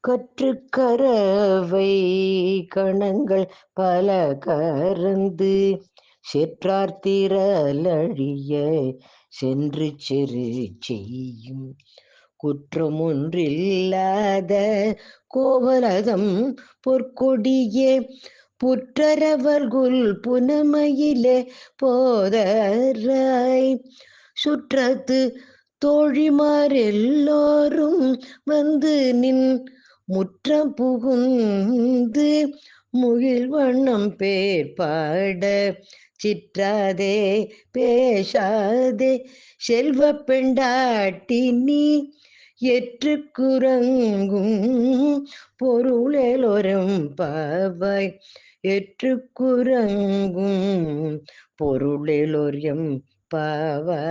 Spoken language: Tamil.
கற்றுக்கரவை கணங்கள் பல கறந்து செற்றார்த்திரளழிய சென்று செரு செய்யும் குற்றமொன்றில்லாத கோவலதம் பொற்கொடியே புற்றரவர்குல் புனமயிலே போதராய் சுற்றத்து தோழிமாரெல்லோரும் வந்து நின் முற்றம் புகுந்து முகில் வண்ணம் பேர்பாட சிற்றாதே பேசாதே செல்வ பெண்டாட்டி நீ எற்றுக்குறங்கும் பொருளெலோரும் பாவாய் எற்றுக்குறங்கும் பொருளெலோரியம் பாவாய்.